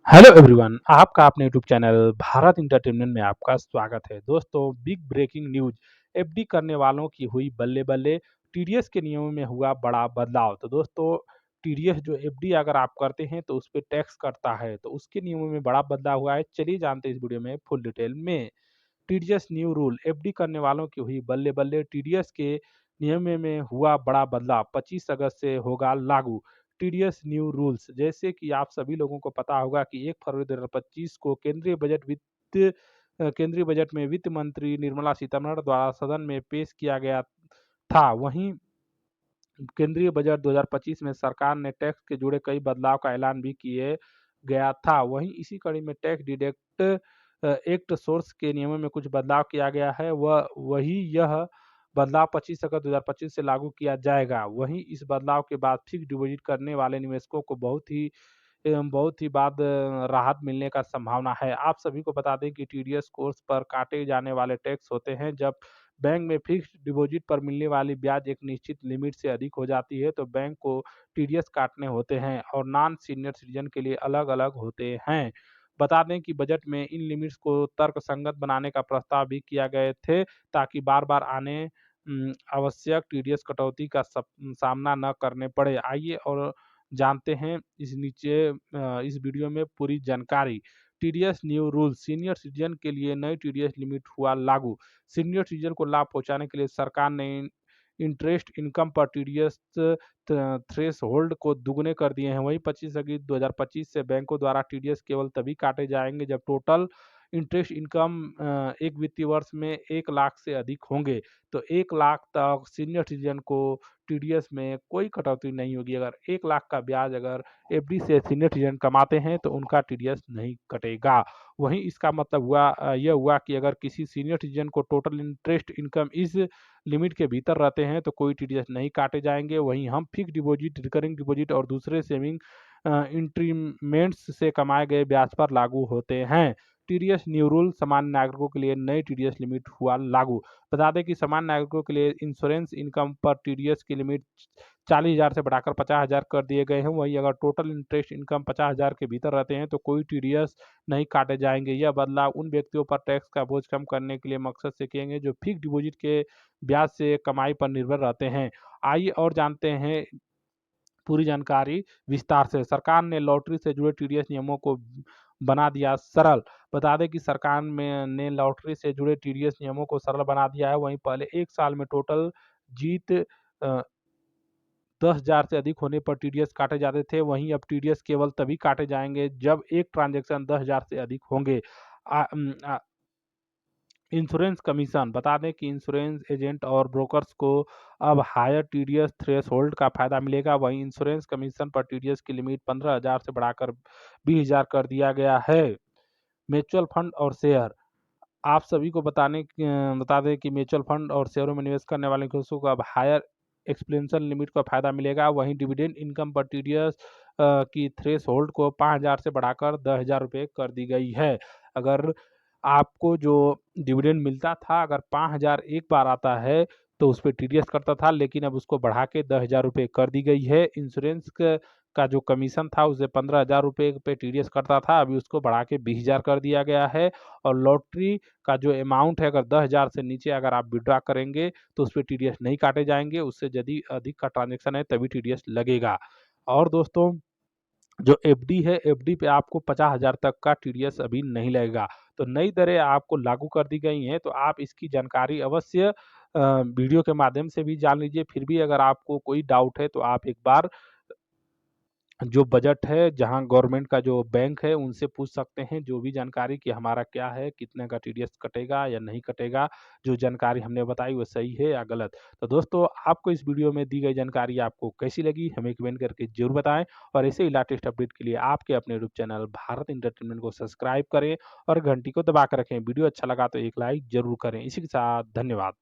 Hello everyone, आपका अपने YouTube channel Bharat entertainment में आपका स्वागत है। दोस्तों, बिग ब्रेकिंग न्यूज। एफडी करने वालों की हुई बल्ले बल्ले। टीडीएस के नियमों में हुआ बड़ा बदलाव। तो दोस्तों, टीडीएस जो एफडी अगर आप करते हैं तो उस पे टैक्स कटता है, तो उसके नियमों में बड़ा बदलाव हुआ है। चलिए जानते हैं इस वीडियो में फुल डिटेल में। TDS new rule. एफडी करने वालों की हुई बल्ले बल्ले। टीडीएस के नियम में हुआ बड़ा बदलाव, 25 अगस्त से होगा लागू। TDS new rules. जैसे कि आप सभी लोगों को पता होगा कि 1 फरवरी 2025 को केंद्रीय बजट में वित्त मंत्री निर्मला सीतारमण द्वारा सदन में पेश किया गया था। वहीं केंद्रीय बजट 2025 में सरकार ने टैक्स के जुड़े कई बदलाव का ऐलान भी किए गया था। वहीं इसी कड़ी में टैक्स डिडक्ट एक्ट सोर्स के नियमों में कुछ बदलाव किया गया है। यह बदलाव 25 अगस्त 2025 से लागू किया जाएगा। वहीं इस बदलाव के बाद फिक्स डिपॉजिट करने वाले निवेशकों को बहुत ही बाद राहत मिलने का संभावना है। आप सभी को बता दें कि टीडीएस कोर्स पर काटे जाने वाले टैक्स होते हैं। जब बैंक में फिक्स्ड डिपॉजिट पर मिलने वाली ब्याज एक निश्चित लिमिट से अधिक हो जाती है तो बैंक को टीडीएस काटने होते हैं और नॉन सीनियर सिटीजन के लिए अलग अलग होते हैं। बता दें कि बजट में इन लिमिट्स को तर्कसंगत बनाने का प्रस्ताव भी किया गए थे, ताकि बार बार आने आवश्यक टीडीएस कटौती का सामना न करने पड़े। आइए और जानते हैं इस वीडियो में पूरी जानकारी। TDS new rule. Senior citizen के लिए नई टीडीएस लिमिट हुआ लागू। सीनियर सिटीजन को लाभ पहुंचाने के लिए सरकार ने इंटरेस्ट इनकम पर टीडीएस थ्रेश होल्ड को दुगने कर दिए हैं। वहीं 25 अगस्त 2025 से बैंकों द्वारा टीडीएस केवल तभी काटे जाएंगे जब टोटल इंटरेस्ट इनकम एक वित्तीय वर्ष में 1 लाख से अधिक होंगे। तो 1 लाख तक सीनियर सिटीजन को टीडीएस में कोई कटौती नहीं होगी। अगर 1 लाख का ब्याज अगर एफडी से सीनियर सिटीजन कमाते हैं तो उनका टीडीएस नहीं कटेगा। वहीं इसका मतलब यह हुआ कि अगर किसी सीनियर सिटीजन को टोटल इंटरेस्ट इनकम इस लिमिट के भीतर रहते हैं तो कोई टीडीएस नहीं काटे जाएंगे। वहीं हम फिक्स डिपॉजिट, रिकरिंग डिपॉजिट और दूसरे सेविंग इंस्ट्रूमेंट्स से कमाए गए ब्याज पर लागू होते हैं। TDS new rule. सामान्य नागरिकों के लिए नई टीडीएस लिमिट हुआ लागू। बता दें कि सामान्य नागरिकों के लिए इंश्योरेंस इनकम पर टीडीएस की लिमिट 40,000 से बढ़ाकर 50,000 कर दिए गए हैं। वहीं अगर टोटल इंटरेस्ट इनकम 50,000 के भीतर रहते हैं तो कोई टीडीएस नहीं काटे जाएंगे। यह बदलाव उन व्यक्तियों पर टैक्स का बोझ कम करने के लिए मकसद से किए गए जो फिक्स डिपॉजिट के ब्याज से कमाई पर निर्भर रहते हैं। आइए और जानते हैं पूरी जानकारी विस्तार से। सरकार ने लॉटरी से जुड़े टीडीएस नियमों को बना दिया सरल। बता दें कि सरकार ने लॉटरी से जुड़े टीडीएस नियमों को सरल बना दिया है। वहीं पहले 1 साल में टोटल जीत 10,000 से अधिक होने पर टीडीएस काटे जाते थे। वहीं अब टीडीएस केवल तभी काटे जाएंगे जब एक ट्रांजैक्शन 10,000 से अधिक होंगे। Insurance commission. बता दें कि इंश्योरेंस एजेंट और ब्रोकर्स को अब हायर टीडीएस थ्रेशोल्ड का फायदा मिलेगा। वहीं इंश्योरेंस कमीशन पर टीडीएस की लिमिट 15,000 से बढ़ाकर 20,000 कर दिया गया है। म्यूचुअल फंड और शेयर। आप सभी को बता दें कि म्यूचुअल फंड और शेयरों में निवेश करने वाले निवेशकों को अब हायर एक्सपेंशन लिमिट का फायदा मिलेगा। वहीं डिविडेंड इनकम पर टीडीएस की थ्रेश होल्ड को 5,000 से बढ़ाकर 10,000 रुपये कर दी गई है। अगर आपको जो डिविडेंड मिलता था, अगर 5,000 एक बार आता है तो उस पर टीडीएस करता था, लेकिन अब उसको बढ़ा के 10,000 रुपये कर दी गई है। इंश्योरेंस का जो कमीशन था उसे 15,000 रुपये पे टीडीएस करता था, अभी उसको बढ़ा के 20,000 कर दिया गया है। और लॉटरी का जो अमाउंट है, अगर 10,000 से नीचे अगर आप विड्रॉ करेंगे तो उस पर टीडीएस नहीं काटे जाएंगे। उससे यदि अधिक का ट्रांजेक्शन है तभी टीडीएस लगेगा। और दोस्तों, जो एफडी है, एफडी पे आपको 50,000 तक का टीडीएस अभी नहीं लगेगा। तो नई दरें आपको लागू कर दी गई हैं, तो आप इसकी जानकारी अवश्य वीडियो के माध्यम से भी जान लीजिए। फिर भी अगर आपको कोई डाउट है तो आप एक बार जो बजट है, जहां गवर्नमेंट का जो बैंक है, उनसे पूछ सकते हैं जो भी जानकारी कि हमारा क्या है, कितने का टीडीएस कटेगा या नहीं कटेगा। जो जानकारी हमने बताई वो सही है या गलत। तो दोस्तों, आपको इस वीडियो में दी गई जानकारी आपको कैसी लगी हमें कमेंट करके जरूर बताएं। और ऐसे ही लेटेस्ट अपडेट के लिए आपके अपने यूट्यूब चैनल भारत इंटरटेनमेंट को सब्सक्राइब करें और घंटी को दबा कर रखें। वीडियो अच्छा लगा तो एक लाइक जरूर करें। इसी के साथ धन्यवाद।